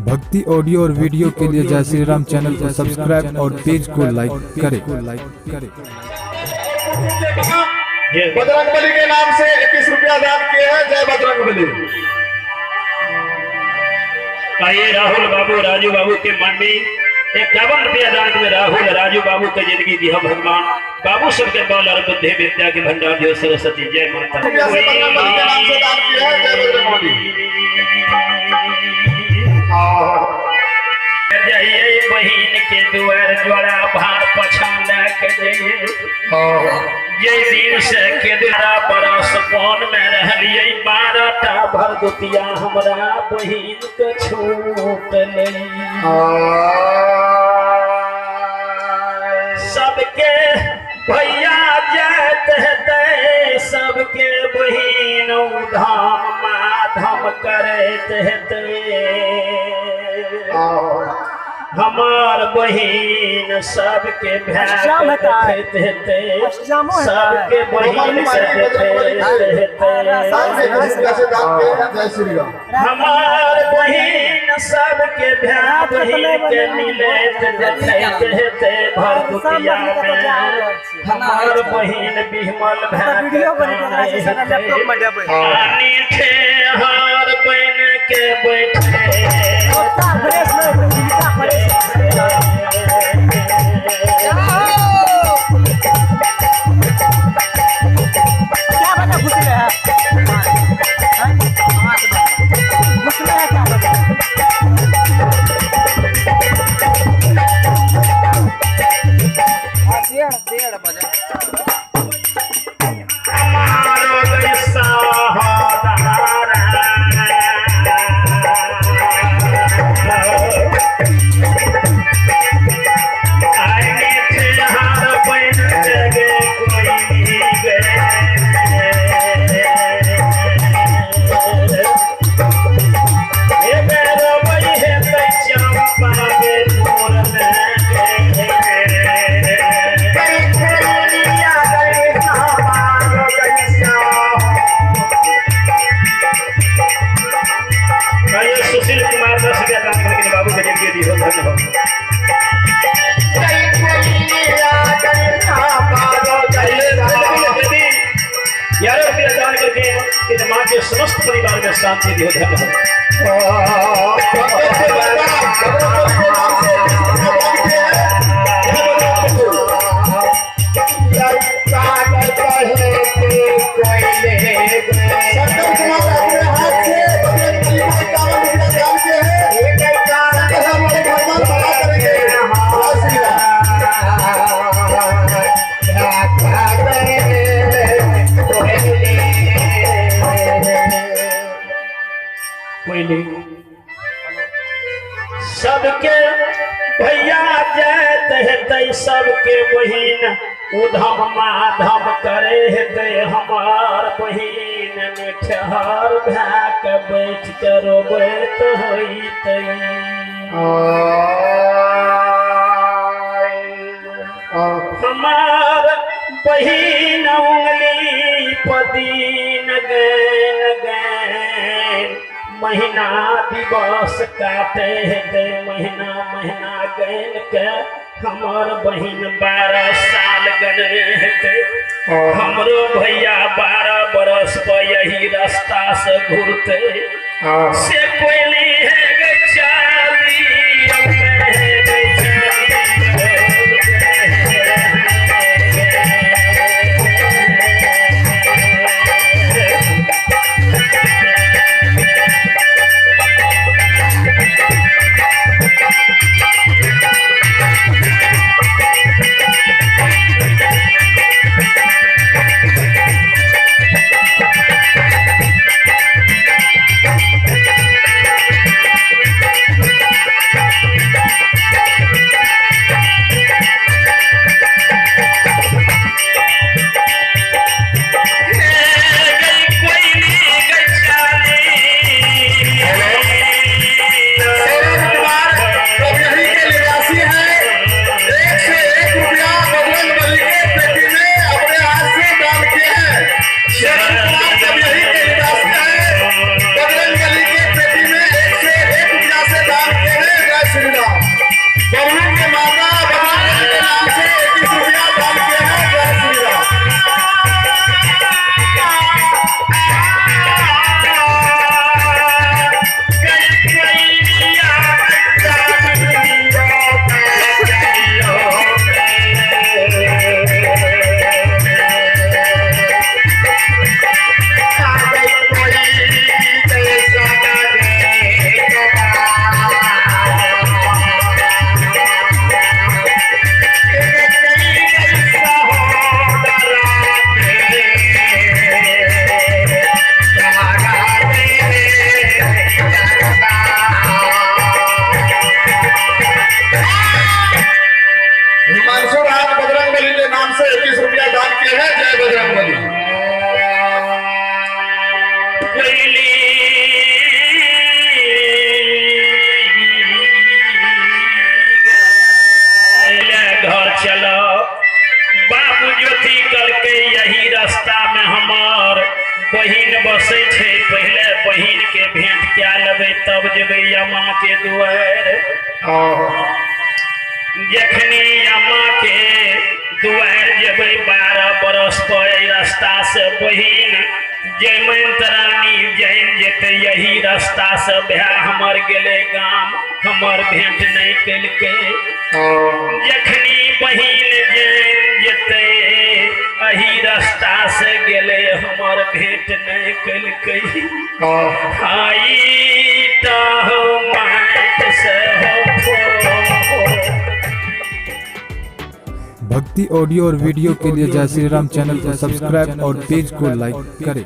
भक्ति ऑडियो और वीडियो के लिए जय श्री राम चैनल को सब्सक्राइब और पेज को लाइक करें। बजरंगबली के नाम से 21 रुपया दान किए हैं। जय बजरंगबली। आइए राहुल बाबू राजू बाबू के मन में 51 रुपया दान में राहुल राजू बाबू की जिंदगी दी भगवान बाबू सबके बल और बुद्धि विद्या के भंडार दियो सरस्वती। जय माता दी। बजरंगबली के नाम से दान किए हैं। जय बजरंगबली। जय बहन के दुआर जोड़ा भार पछाना के जय जय दिन से के द्वारा बरस कौन में रहलिए 12टा भर दुतिया हमरा बहन के छूट ले। सबके भैया जात हेते सबके बहन धाम माधम करत हेते हमार बहन सबके सबके बहन हमार बहन सबके बहन के मिलत देते भर दुतिया में हमार बहन बिमल नीचे हार बन के बैठे समस्त परिवार में शांति दी सबके भैया जात हेते सबके बहिन उधम माधम करे हेते हमार बहिन में ठहर भाक बैठ के रोबैत होइते हमार बहिन उंगली पदीन गैन गैन महीना दिवस काटे हेते महीना महीना गैन के हमार बहिन 12 साल गनरे हेते हमरो भैया 12 बरस पर यही रास्ता से घूरते से कोई नहीं है चाली बरसे छे पहले बहिन के भेंट क्या लेबे तब जेबे अम्मा के दुआर जखनी अम्मा के दुआर जेबे 12 बरस पर रास्ता से बहिन जयमंत रानी जैन जेते यही रास्ता से भै हमर गेले गाम हमर भेंट नहीं केलके जखनी बहिन जैन जेते यही रास्ता से गेले हमर भेंट नहीं केलके आई तो माट से हो भक्ति ऑडियो और वीडियो के लिए जय श्री राम चैनल को सब्सक्राइब और पेज को लाइक करें।